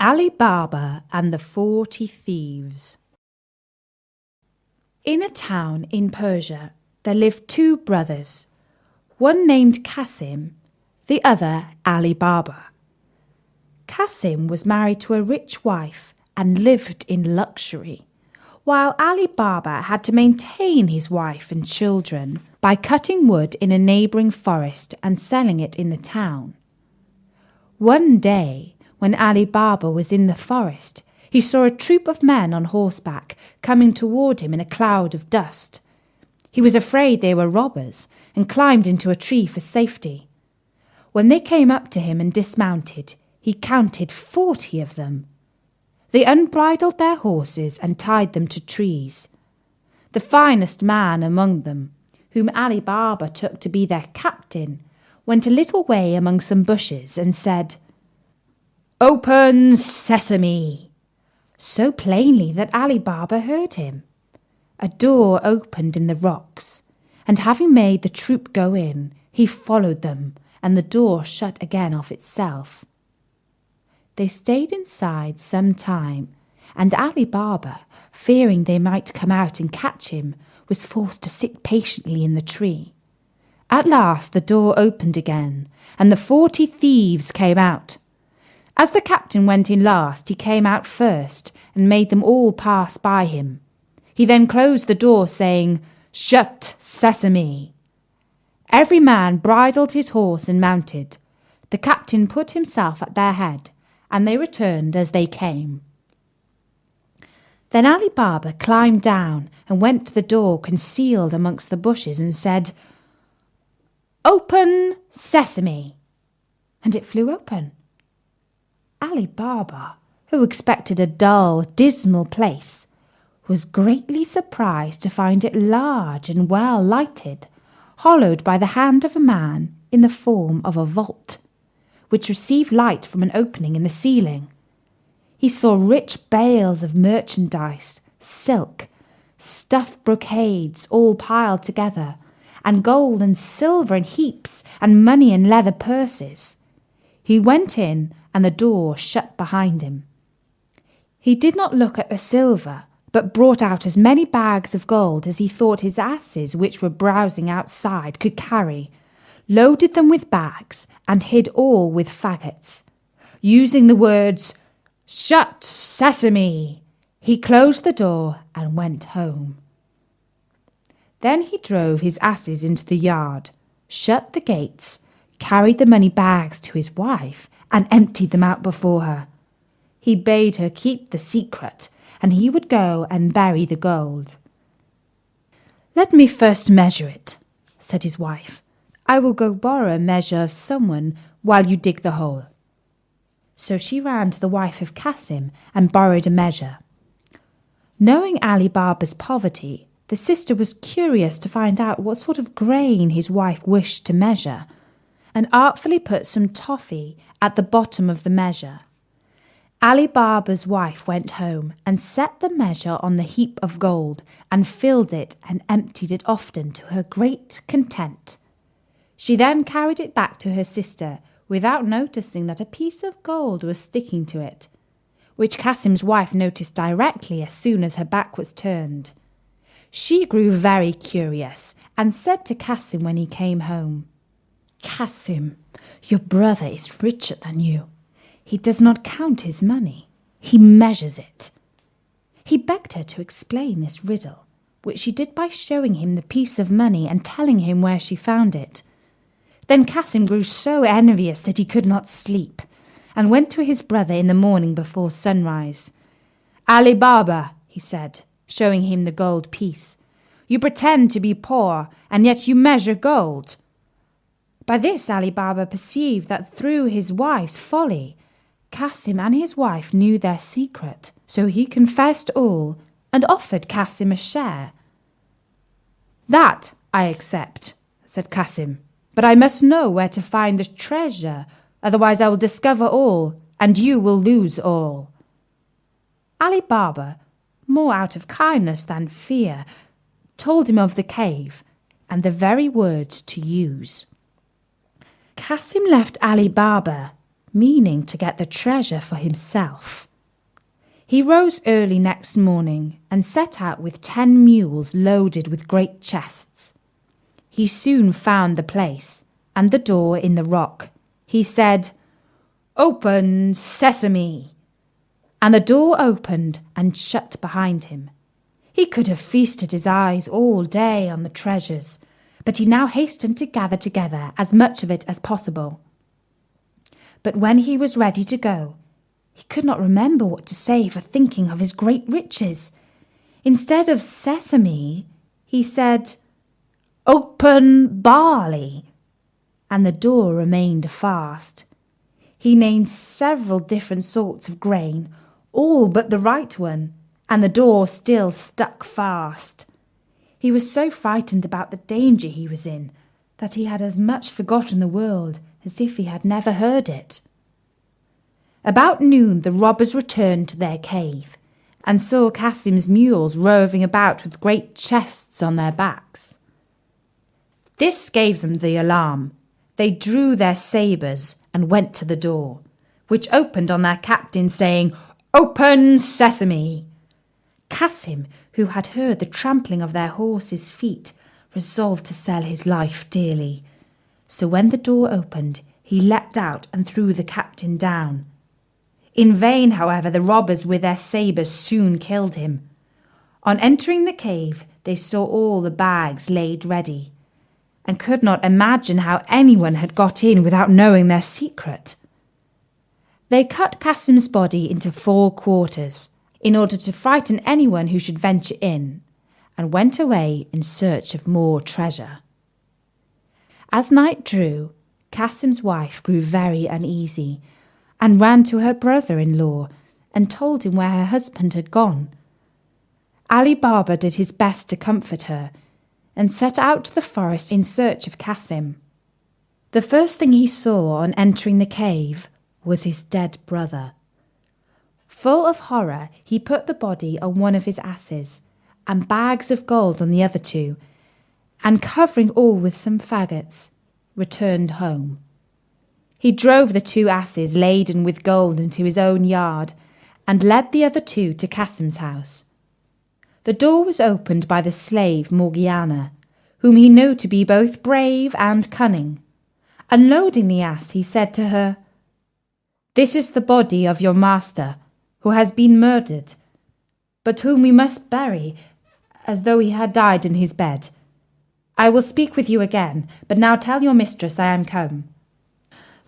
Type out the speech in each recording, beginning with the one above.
Alibaba and the 40 Thieves. In a town in Persia, there lived two brothers, one named Qasim, the other Alibaba. Qasim was married to a rich wife and lived in luxury, while Alibaba had to maintain his wife and children by cutting wood in a neighbouring forest and selling it in the town. One day, when Alibaba was in the forest, he saw a troop of men on horseback coming toward him in a cloud of dust. He was afraid they were robbers and climbed into a tree for safety. When they came up to him and dismounted, he counted 40 of them. They unbridled their horses and tied them to trees. The finest man among them, whom Alibaba took to be their captain, went a little way among some bushes and said, "Open, Sesame!" so plainly that Alibaba heard him. A door opened in the rocks, and having made the troop go in, he followed them, and the door shut again of itself. They stayed inside some time, and Alibaba, fearing they might come out and catch him, was forced to sit patiently in the tree. At last the door opened again, and the 40 thieves came out. As the captain went in last, he came out first and made them all pass by him. He then closed the door, saying, "Shut, Sesame!" Every man bridled his horse and mounted. The captain put himself at their head, and they returned as they came. Then Alibaba climbed down and went to the door concealed amongst the bushes and said, "Open, Sesame!" and it flew open. Alibaba, who expected a dull, dismal place, was greatly surprised to find it large and well lighted, hollowed by the hand of a man in the form of a vault, which received light from an opening in the ceiling. He saw rich bales of merchandise, silk, stuffed brocades all piled together, and gold and silver in heaps, and money in leather purses. He went in, and the door shut behind him. He did not look at the silver, but brought out as many bags of gold as he thought his asses, which were browsing outside, could carry, loaded them with bags, and hid all with faggots. Using the words, "Shut, Sesame!" he closed the door and went home. Then he drove his asses into the yard, shut the gates, carried the money bags to his wife, and emptied them out before her. He bade her keep the secret, and he would go and bury the gold. "Let me first measure it," said his wife. "I will go borrow a measure of someone while you dig the hole." So she ran to the wife of Qasim and borrowed a measure. Knowing Alibaba's poverty, the sister was curious to find out what sort of grain his wife wished to measure, and artfully put some toffee at the bottom of the measure. Alibaba's wife went home and set the measure on the heap of gold and filled it and emptied it often to her great content. She then carried it back to her sister without noticing that a piece of gold was sticking to it, which Qasim's wife noticed directly as soon as her back was turned. She grew very curious and said to Qasim when he came home, "Qasim, your brother is richer than you. He does not count his money, he measures it." He begged her to explain this riddle, which she did by showing him the piece of money and telling him where she found it. Then Qasim grew so envious that he could not sleep, and went to his brother in the morning before sunrise. "Alibaba," he said, showing him the gold piece, "you pretend to be poor, and yet you measure gold." By this Alibaba perceived that through his wife's folly, Qasim and his wife knew their secret, so he confessed all and offered Qasim a share. "That I accept," said Qasim, "but I must know where to find the treasure, otherwise I will discover all, and you will lose all." Alibaba, more out of kindness than fear, told him of the cave and the very words to use. Qasim left Alibaba meaning to get the treasure for himself. He rose early next morning and set out with 10 mules loaded with great chests. He soon found the place and the door in the rock. He said, "Open, Sesame!" And the door opened and shut behind him. He could have feasted his eyes all day on the treasures, but he now hastened to gather together as much of it as possible. But when he was ready to go, he could not remember what to say for thinking of his great riches. Instead of sesame, he said, "Open, barley!" And the door remained fast. He named several different sorts of grain, all but the right one, and the door still stuck fast. He was so frightened about the danger he was in that he had as much forgotten the world as if he had never heard it. About noon the robbers returned to their cave and saw Cassim's mules roving about with great chests on their backs. This gave them the alarm. They drew their sabres and went to the door, which opened on their captain, saying, "Open, Sesame!" Cassim, who had heard the trampling of their horses' feet, resolved to sell his life dearly. So when the door opened, he leapt out and threw the captain down. In vain, however, the robbers with their sabres soon killed him. On entering the cave, they saw all the bags laid ready, and could not imagine how anyone had got in without knowing their secret. They cut Cassim's body into 4 quarters, in order to frighten anyone who should venture in, and went away in search of more treasure. As night drew, Cassim's wife grew very uneasy, and ran to her brother-in-law and told him where her husband had gone. Alibaba did his best to comfort her, and set out to the forest in search of Cassim. The first thing he saw on entering the cave was his dead brother. Full of horror, he put the body on one of his asses, and bags of gold on the other 2, and covering all with some faggots, returned home. He drove the 2 asses laden with gold into his own yard, and led the other 2 to Cassim's house. The door was opened by the slave Morgiana, whom he knew to be both brave and cunning. Unloading the ass, he said to her, "This is the body of your master, who has been murdered, but whom we must bury as though he had died in his bed. I will speak with you again, but now tell your mistress I am come."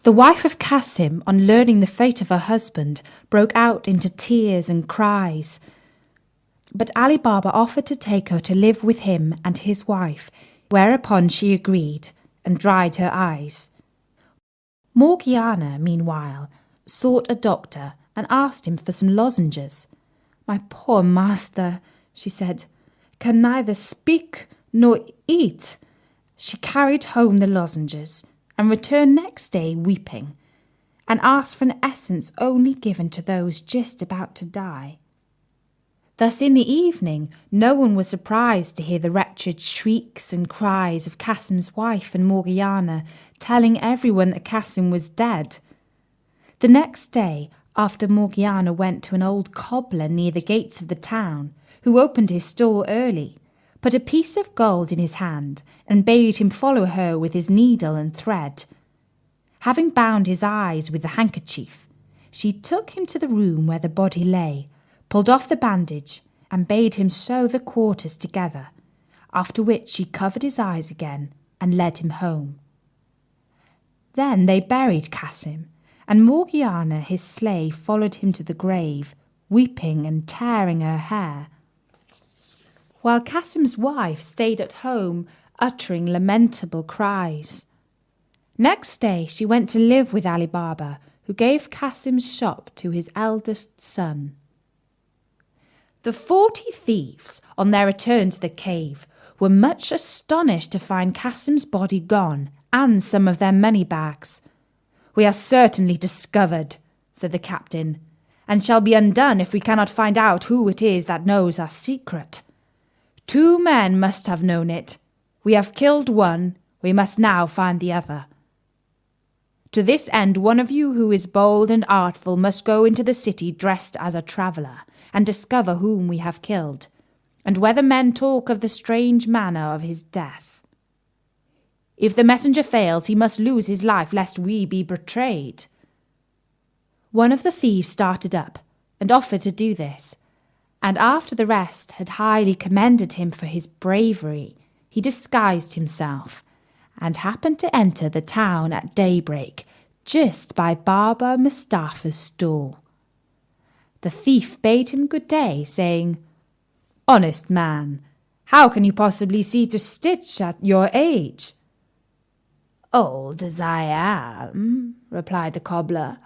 The wife of Cassim, on learning the fate of her husband, broke out into tears and cries. But Alibaba offered to take her to live with him and his wife, whereupon she agreed and dried her eyes. Morgiana, meanwhile, sought a doctor and asked him for some lozenges. "My poor master," she said, "can neither speak nor eat." She carried home the lozenges and returned next day weeping, and asked for an essence only given to those just about to die. Thus in the evening no one was surprised to hear the wretched shrieks and cries of Cassim's wife and Morgiana, telling everyone that Cassim was dead. The next day, after Morgiana went to an old cobbler near the gates of the town, who opened his stall early, put a piece of gold in his hand, and bade him follow her with his needle and thread. Having bound his eyes with the handkerchief, she took him to the room where the body lay, pulled off the bandage, and bade him sew the quarters together, after which she covered his eyes again and led him home. Then they buried Cassim, and Morgiana, his slave, followed him to the grave, weeping and tearing her hair, while Cassim's wife stayed at home, uttering lamentable cries. Next day she went to live with Alibaba, who gave Cassim's shop to his eldest son. The 40 thieves, on their return to the cave, were much astonished to find Cassim's body gone and some of their money bags. "We are certainly discovered," said the captain, "and shall be undone if we cannot find out who it is that knows our secret. 2 men must have known it. We have killed one, we must now find the other." To this end, one of you who is bold and artful must go into the city dressed as a traveller, and discover whom we have killed, and whether men talk of the strange manner of his death. If the messenger fails, he must lose his life, lest we be betrayed." One of the thieves started up and offered to do this, and after the rest had highly commended him for his bravery, he disguised himself and happened to enter the town at daybreak, just by Baba Mustapha's stall. The thief bade him good day, saying, "Honest man, how can you possibly see to stitch at your age?" "Old as I am," replied the cobbler,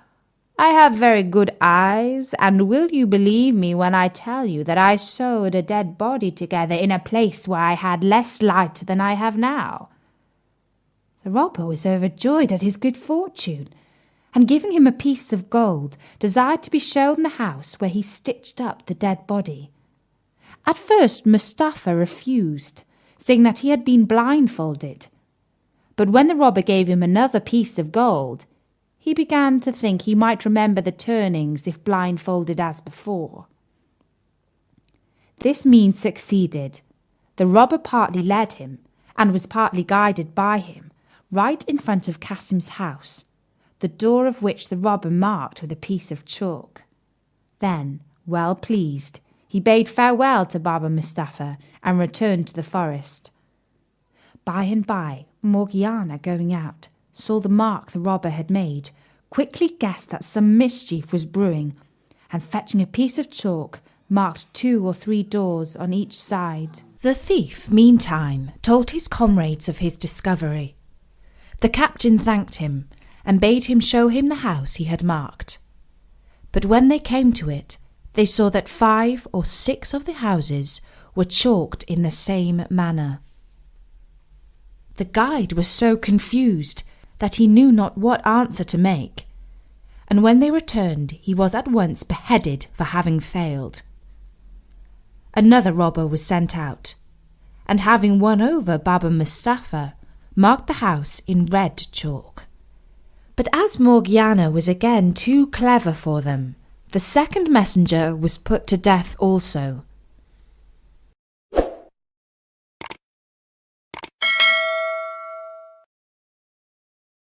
"I have very good eyes, and will you believe me when I tell you that I sewed a dead body together in a place where I had less light than I have now?" The robber was overjoyed at his good fortune, and giving him a piece of gold, desired to be shown the house where he stitched up the dead body. At first Mustapha refused, saying that he had been blindfolded. But when the robber gave him another piece of gold, he began to think he might remember the turnings if blindfolded as before. This means succeeded. The robber partly led him, and was partly guided by him, right in front of Kasim's house, the door of which the robber marked with a piece of chalk. Then, well pleased, he bade farewell to Baba Mustapha and returned to the forest. By and by, Morgiana, going out, saw the mark the robber had made, quickly guessed that some mischief was brewing, and fetching a piece of chalk, marked 2 or 3 doors on each side. The thief, meantime, told his comrades of his discovery. The captain thanked him, and bade him show him the house he had marked. But when they came to it, they saw that 5 or 6 of the houses were chalked in the same manner. The guide was so confused that he knew not what answer to make, and when they returned he was at once beheaded for having failed. Another robber was sent out, and having won over Baba Mustapha, marked the house in red chalk. But as Morgiana was again too clever for them, the second messenger was put to death also,